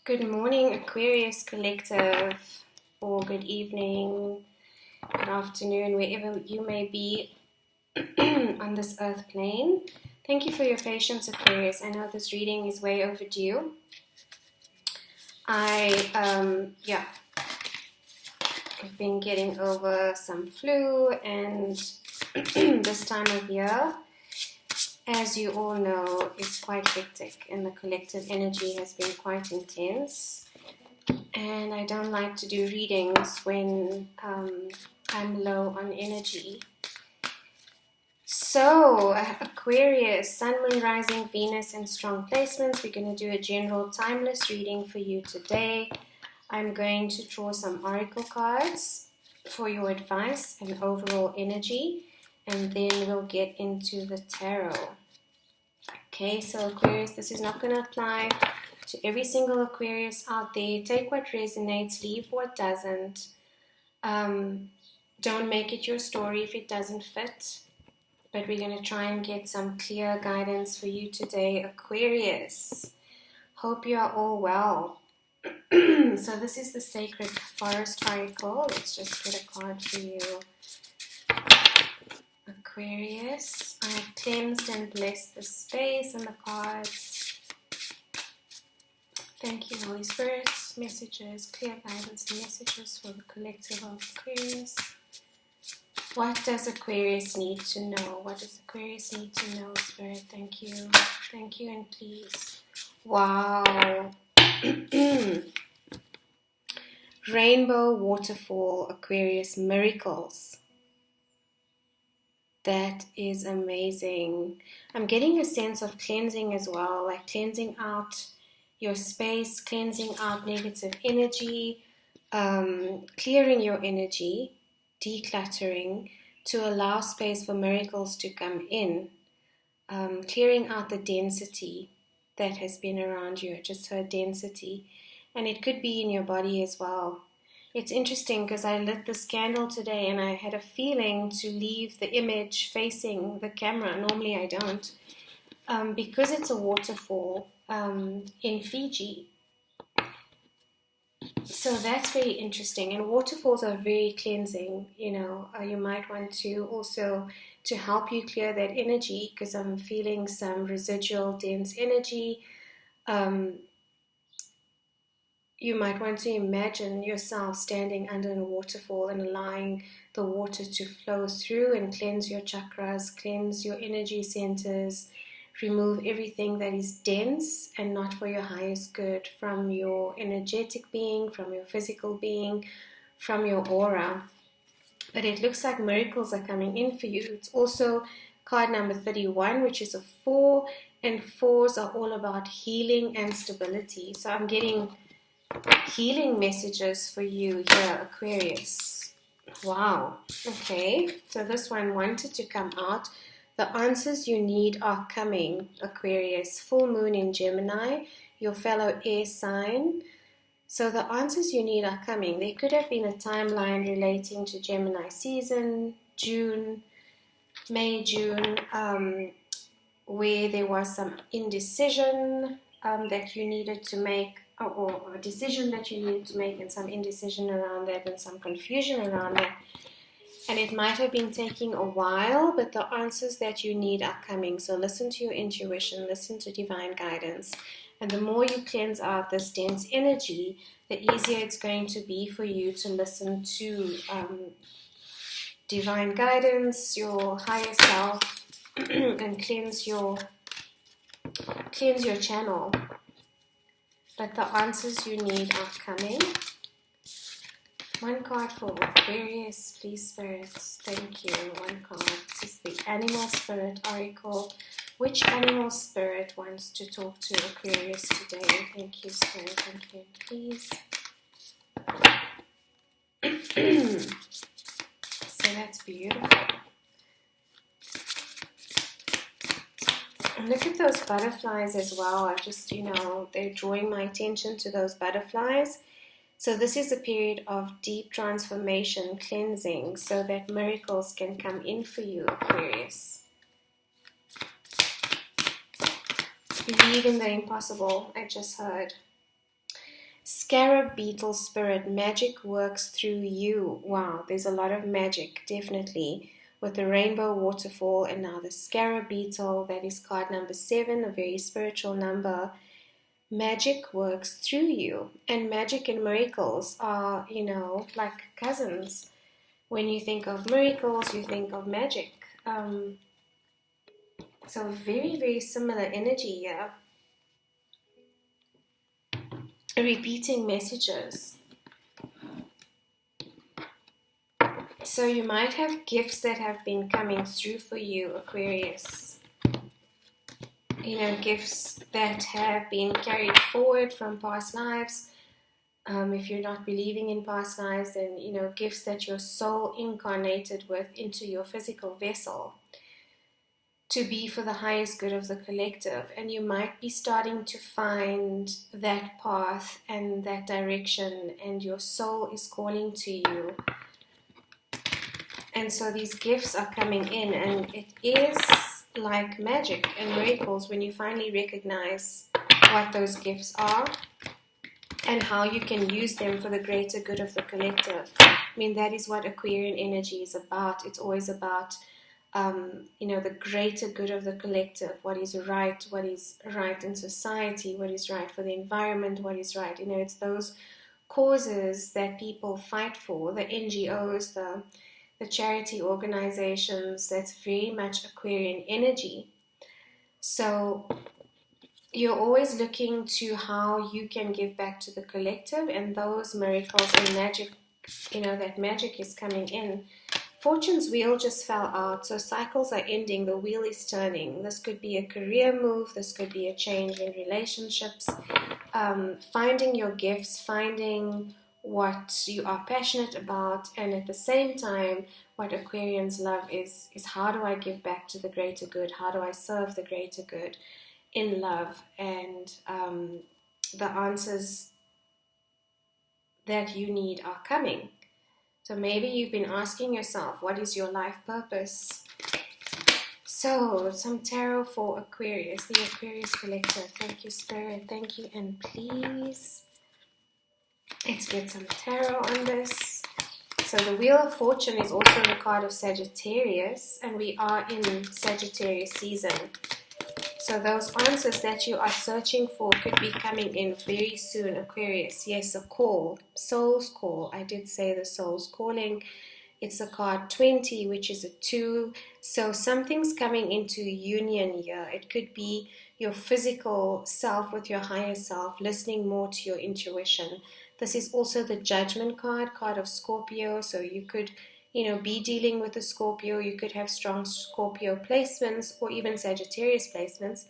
Good morning, Aquarius Collective, or good evening, good afternoon, wherever you may be on this earth plane. Thank you for your patience, Aquarius. I know this reading is way overdue. I've been getting over some flu, and this time of year, as you all know, is quite hectic, and the collective energy has been quite intense. And I don't like to do readings when I'm low on energy. So, Aquarius, Sun, Moon, Rising, Venus, and strong placements. We're going to do a general timeless reading for you today. I'm going to draw some oracle cards for your advice and overall energy, and then we'll get into the tarot. Okay, so Aquarius, this is not going to apply to every single Aquarius out there. Take what resonates, leave what doesn't. Don't make it your story if it doesn't fit. But we're going to try and get some clear guidance for you today, Aquarius. Hope you are all well. So this is the Sacred Forest Oracle. Let's just get a card for you, Aquarius. I have cleansed and blessed the space and the cards. Thank you, Holy Spirit. Messages, clear guidance and messages for the collective of Aquarius. What does Aquarius need to know? What does Aquarius need to know, Spirit? Thank you. Thank you, and please. Wow. Rainbow waterfall, Aquarius, miracles. That is amazing. I'm getting a sense of cleansing as well, like cleansing out your space, cleansing out negative energy, clearing your energy, decluttering to allow space for miracles to come in, clearing out the density that has been around you, just her density. And it could be in your body as well. It's interesting because I lit this candle today and I had a feeling to leave the image facing the camera. Normally I don't. Because it's a waterfall in Fiji. So that's very interesting. And waterfalls are very cleansing. You might want to also, to help you clear that energy, because I'm feeling some residual dense energy. You might want to imagine yourself standing under a waterfall and allowing the water to flow through and cleanse your chakras, cleanse your energy centers, remove everything that is dense and not for your highest good from your energetic being, from your physical being, from your aura. But it looks like miracles are coming in for you. It's also card number 31, which is a 4, and 4s are all about healing and stability. So I'm getting healing messages for you here, Aquarius. Wow. Okay, so this one wanted to come out. The answers you need are coming, Aquarius. Full moon in Gemini, your fellow air sign. So the answers you need are coming. There could have been a timeline relating to Gemini season, May, June, where there was some indecision that you needed to make, or a decision that you needed to make, and some indecision around that and some confusion around that. And it might have been taking a while, but the answers that you need are coming. So listen to your intuition, listen to divine guidance. And the more you cleanse out this dense energy, the easier it's going to be for you to listen to divine guidance, your higher self, and cleanse your channel. But the answers you need are coming. One card for Aquarius, please, spirits. Thank you. One card. This is the Animal Spirit Oracle. Which animal spirit wants to talk to Aquarius today? Thank you, Spirit. Thank you, please. So that's beautiful. And look at those butterflies as well. I just, they're drawing my attention to those butterflies. So this is a period of deep transformation, cleansing, so that miracles can come in for you, Aquarius. Believe in the impossible, I just heard. Scarab beetle spirit, magic works through you. Wow, there's a lot of magic, definitely, with the rainbow waterfall and now the scarab beetle. That is card number 7, a very spiritual number. Magic works through you, and magic and miracles are, like cousins. When you think of miracles, you think of magic. So very, very similar energy here. Repeating messages. So you might have gifts that have been coming through for you, Aquarius. Gifts that have been carried forward from past lives. If you're not believing in past lives, then, gifts that your soul incarnated with into your physical vessel to be for the highest good of the collective. And you might be starting to find that path and that direction, and your soul is calling to you. And so these gifts are coming in, and it is like magic and miracles when you finally recognize what those gifts are and how you can use them for the greater good of the collective. I mean, that is what Aquarian energy is about. It's always about, the greater good of the collective, what is right in society, what is right for the environment, what is right. It's those causes that people fight for, the NGOs, the charity organizations. That's very much Aquarian energy. So you're always looking to how you can give back to the collective, and those miracles and magic, that magic is coming in. Fortune's wheel just fell out, so cycles are ending, the wheel is turning. This could be a career move, this could be a change in relationships, finding your gifts, finding what you are passionate about, and at the same time, what Aquarians love is how do I give back to the greater good? How do I serve the greater good in love? And the answers that you need are coming. So maybe you've been asking yourself, what is your life purpose? So, some tarot for Aquarius, the Aquarius collective. Thank you, Spirit. Thank you, and please, let's get some tarot on this. So the Wheel of Fortune is also the card of Sagittarius, and we are in Sagittarius season. So those answers that you are searching for could be coming in very soon, Aquarius. Yes, a call, soul's call. I did say the soul's calling. It's a card 20, which is a 2. So something's coming into union here. It could be your physical self with your higher self, listening more to your intuition. This is also the Judgment card of Scorpio. So you could, be dealing with a Scorpio. You could have strong Scorpio placements or even Sagittarius placements.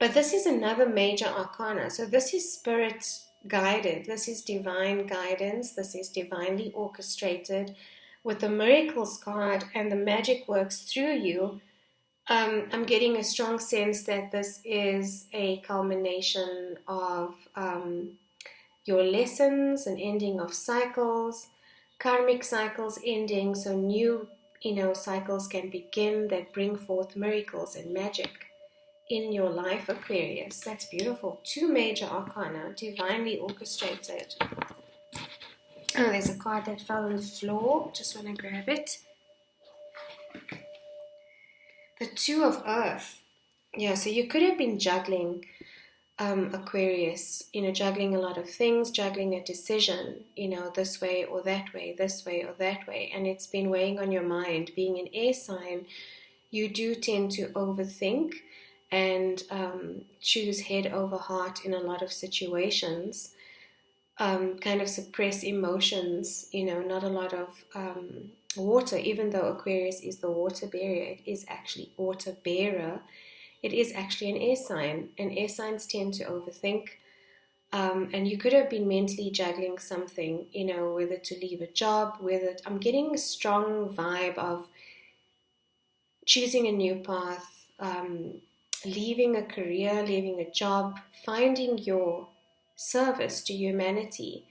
But this is another major arcana. So this is spirit guided. This is divine guidance. This is divinely orchestrated. With the Miracles card and the magic works through you, I'm getting a strong sense that this is a culmination of your lessons, an ending of cycles, karmic cycles ending, so new, cycles can begin that bring forth miracles and magic in your life, Aquarius. That's beautiful. 2 major arcana, divinely orchestrated. Oh, there's a card that fell on the floor. Just want to grab it. The 2 of Earth. Yeah, so you could have been juggling, Aquarius, juggling a lot of things, juggling a decision, this way or that way, this way or that way, and it's been weighing on your mind. Being an air sign, you do tend to overthink and choose head over heart in a lot of situations, kind of suppress emotions, not a lot of water, even though Aquarius is the water bearer, it is actually water bearer. It is actually an air sign, and air signs tend to overthink. And you could have been mentally juggling something, whether to leave a job, I'm getting a strong vibe of choosing a new path, leaving a career, leaving a job, finding your service to humanity,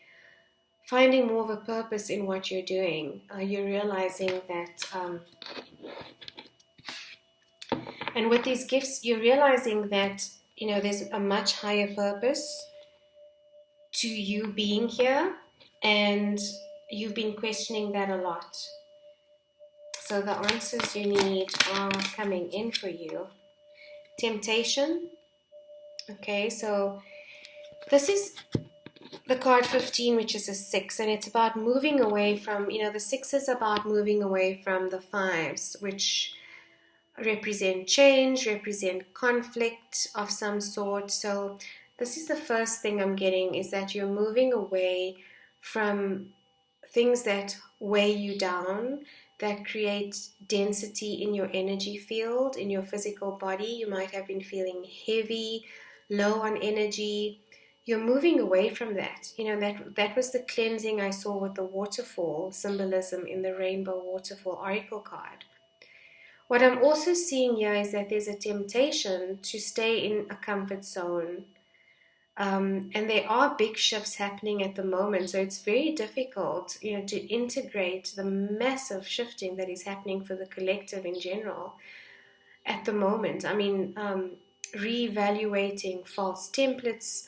finding more of a purpose in what you're doing. You're realizing that... And with these gifts, you're realizing that, there's a much higher purpose to you being here, and you've been questioning that a lot. So the answers you need are coming in for you. Temptation. Okay, so this is the card 15, which is a 6, and it's about moving away from, the 6 is about moving away from the 5s, which represent change, represent conflict of some sort. So this is the first thing I'm getting, is that you're moving away from things that weigh you down, that create density in your energy field, in your physical body. You might have been feeling heavy, low on energy. You're moving away from that. That was the cleansing I saw with the waterfall symbolism in the Rainbow Waterfall Oracle card. What I'm also seeing here is that there's a temptation to stay in a comfort zone. And there are big shifts happening at the moment, so it's very difficult, to integrate the massive shifting that is happening for the collective in general at the moment. I mean, reevaluating false templates,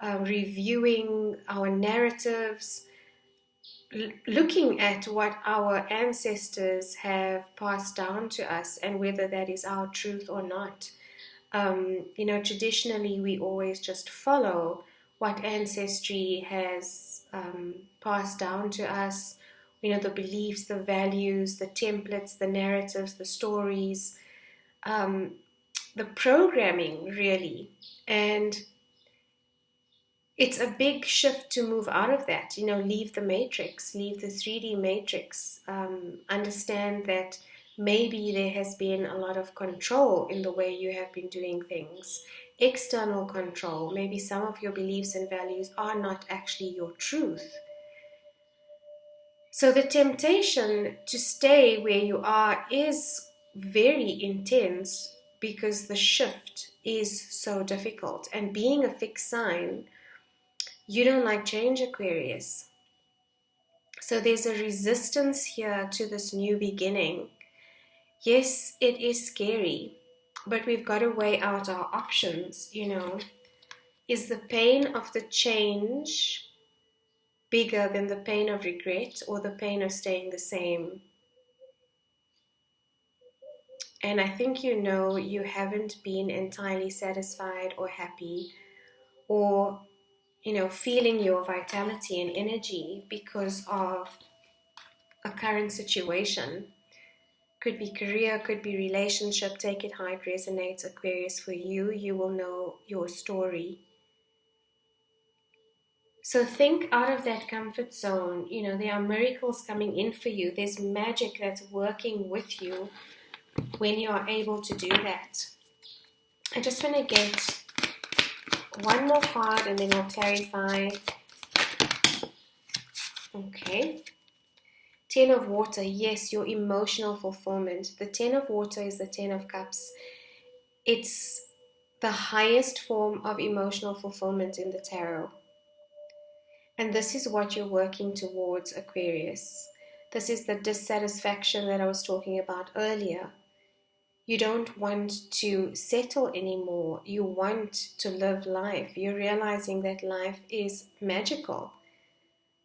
reviewing our narratives, looking at what our ancestors have passed down to us and whether that is our truth or not. Traditionally we always just follow what ancestry has passed down to us, the beliefs, the values, the templates, the narratives, the stories, the programming really. And it's a big shift to move out of that, leave the matrix, leave the 3D matrix, understand that maybe there has been a lot of control in the way you have been doing things, external control. Maybe some of your beliefs and values are not actually your truth. So the temptation to stay where you are is very intense because the shift is so difficult. And being a fixed sign, you don't like change, Aquarius. So there's a resistance here to this new beginning. Yes, it is scary, but we've got to weigh out our options, Is the pain of the change bigger than the pain of regret or the pain of staying the same? And I think you haven't been entirely satisfied or happy or, feeling your vitality and energy because of a current situation. Could be career, could be relationship. Take it how it resonates, Aquarius, for you. You will know your story. So think out of that comfort zone. There are miracles coming in for you. There's magic that's working with you when you are able to do that. I just want to get one more card and then I'll clarify. Okay. 10 of water, yes, your emotional fulfillment. The 10 of water is the 10 of cups. It's the highest form of emotional fulfillment in the tarot. And this is what you're working towards, Aquarius. This is the dissatisfaction that I was talking about earlier. You don't want to settle anymore. You want to live life. You're realizing that life is magical,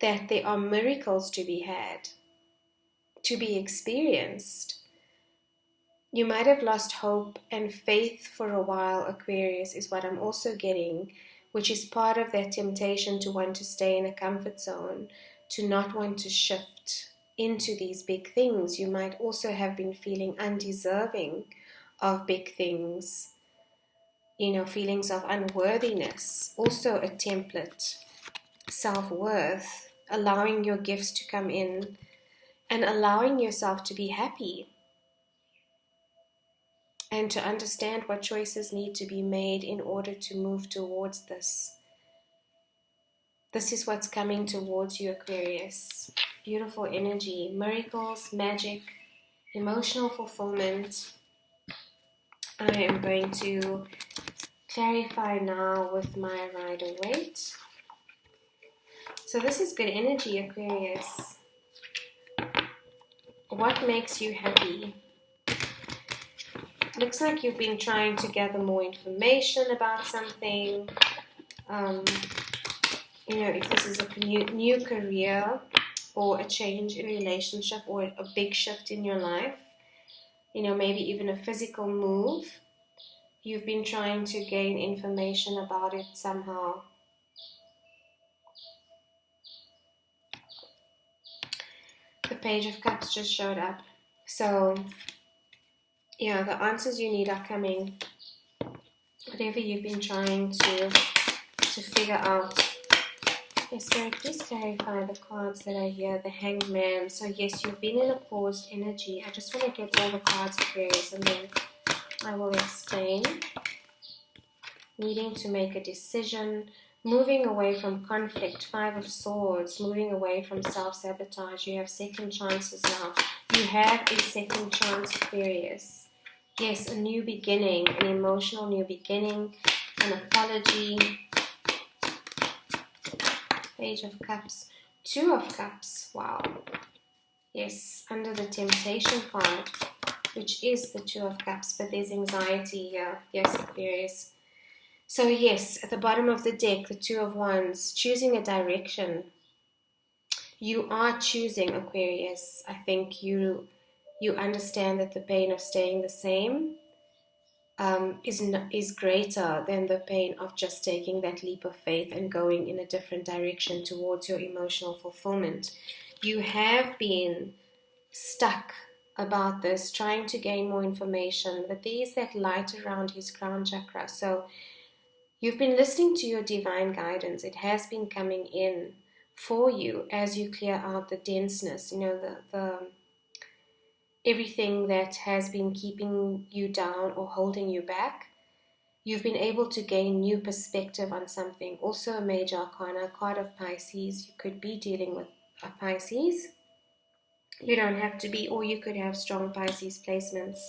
that there are miracles to be had, to be experienced. You might have lost hope and faith for a while, Aquarius, is what I'm also getting, which is part of that temptation to want to stay in a comfort zone, to not want to shift into these big things. You might also have been feeling undeserving of big things, feelings of unworthiness, also a template, self-worth, allowing your gifts to come in, and allowing yourself to be happy and to understand what choices need to be made in order to move towards this. This is what's coming towards you, Aquarius. Beautiful energy, miracles, magic, emotional fulfillment. I am going to clarify now with my Rider-Waite. So this is good energy, Aquarius. What makes you happy? Looks like you've been trying to gather more information about something. if this is a new career or a change in relationship or a big shift in your life, maybe even a physical move, you've been trying to gain information about it somehow. The Page of Cups just showed up. So, yeah, the answers you need are coming. Whatever you've been trying to figure out. Yes, Spirit, please clarify the cards that are here. The Hanged Man. So, yes, you've been in a paused energy. I just want to get all the cards, Aquarius, and then I will explain. Needing to make a decision, moving away from conflict, 5 of Swords, moving away from self-sabotage. You have second chances now. You have a second chance, Aquarius. Yes, a new beginning, an emotional new beginning, an apology. Page of Cups, 2 of Cups, wow. Yes, under the Temptation card, which is the 2 of Cups, but there's anxiety here. Yes, Aquarius. So yes, at the bottom of the deck, the 2 of Wands, choosing a direction. You are choosing, Aquarius. I think you understand that the pain of staying the same is greater than the pain of just taking that leap of faith and going in a different direction towards your emotional fulfillment. You have been stuck about this, trying to gain more information, but there is that light around his crown chakra. So you've been listening to your divine guidance. It has been coming in for you as you clear out the denseness, the everything that has been keeping you down or holding you back. You've been able to gain new perspective on something. Also a major arcana, card of Pisces. You could be dealing with a Pisces. You don't have to be, or you could have strong Pisces placements.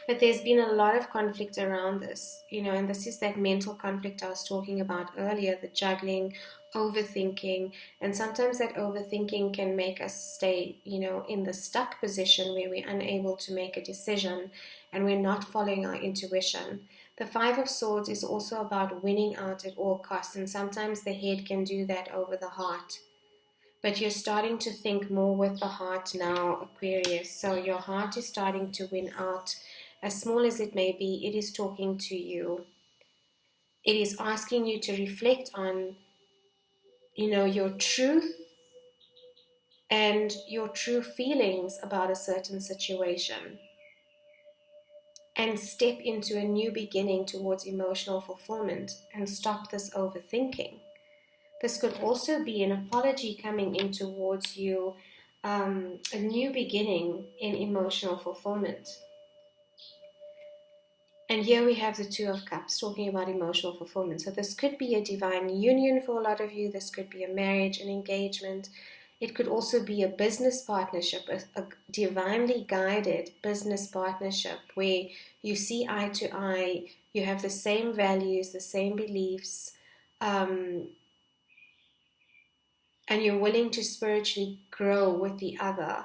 But there's been a lot of conflict around this, and this is that mental conflict I was talking about earlier, the juggling, overthinking, and sometimes that overthinking can make us stay, in the stuck position where we're unable to make a decision and we're not following our intuition. The 5 of Swords is also about winning out at all costs, and sometimes the head can do that over the heart. But you're starting to think more with the heart now, Aquarius. So your heart is starting to win out. As small as it may be, it is talking to you. It is asking you to reflect on, your truth and your true feelings about a certain situation. And step into a new beginning towards emotional fulfillment and stop this overthinking. This could also be an apology coming in towards you, a new beginning in emotional fulfillment. And here we have the 2 of Cups talking about emotional fulfillment. So this could be a divine union for a lot of you. This could be a marriage, an engagement. It could also be a business partnership, a divinely guided business partnership where you see eye to eye, you have the same values, the same beliefs, and you're willing to spiritually grow with the other.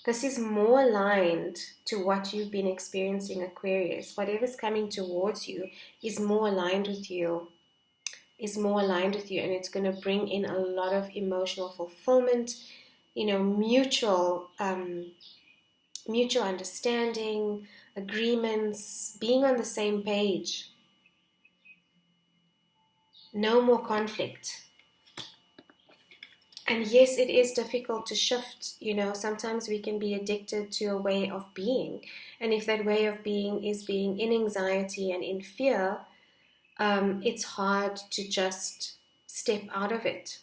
This is more aligned to what you've been experiencing, Aquarius. Whatever's coming towards you is more aligned with you, and it's going to bring in a lot of emotional fulfillment, mutual understanding, agreements, being on the same page. No more conflict. And yes, it is difficult to shift, sometimes we can be addicted to a way of being. And if that way of being is being in anxiety and in fear, it's hard to just step out of it.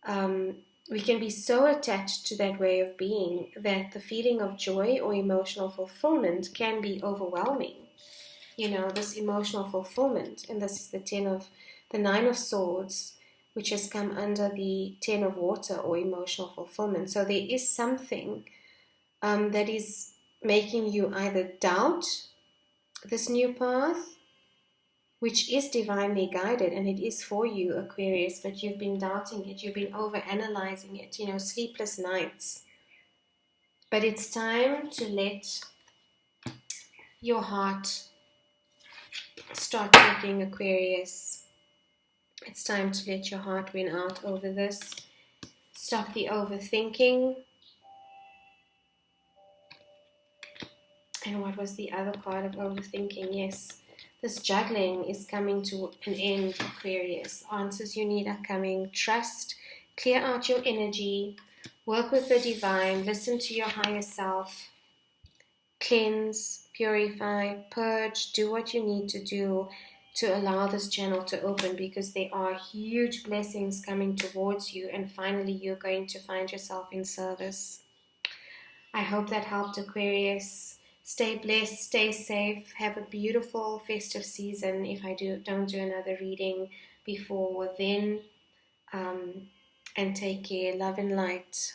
We can be so attached to that way of being that the feeling of joy or emotional fulfillment can be overwhelming. This emotional fulfillment, and this is the 9 of Swords, which has come under the 10 of Water or emotional fulfillment. So there is something that is making you either doubt this new path, which is divinely guided, and it is for you, Aquarius, but you've been doubting it, you've been overanalyzing it, sleepless nights. But it's time to let your heart start talking, Aquarius. It's time to let your heart win out over this. Stop the overthinking. And what was the other part of overthinking? Yes, this juggling is coming to an end, Aquarius. Answers you need are coming. Trust, clear out your energy, work with the divine, listen to your higher self, cleanse, purify, purge, do what you need to do to allow this channel to open, because there are huge blessings coming towards you, and finally you're going to find yourself in service. I hope that helped, Aquarius. Stay blessed, stay safe, have a beautiful festive season. If I don't do another reading before then, and take care. Love and light.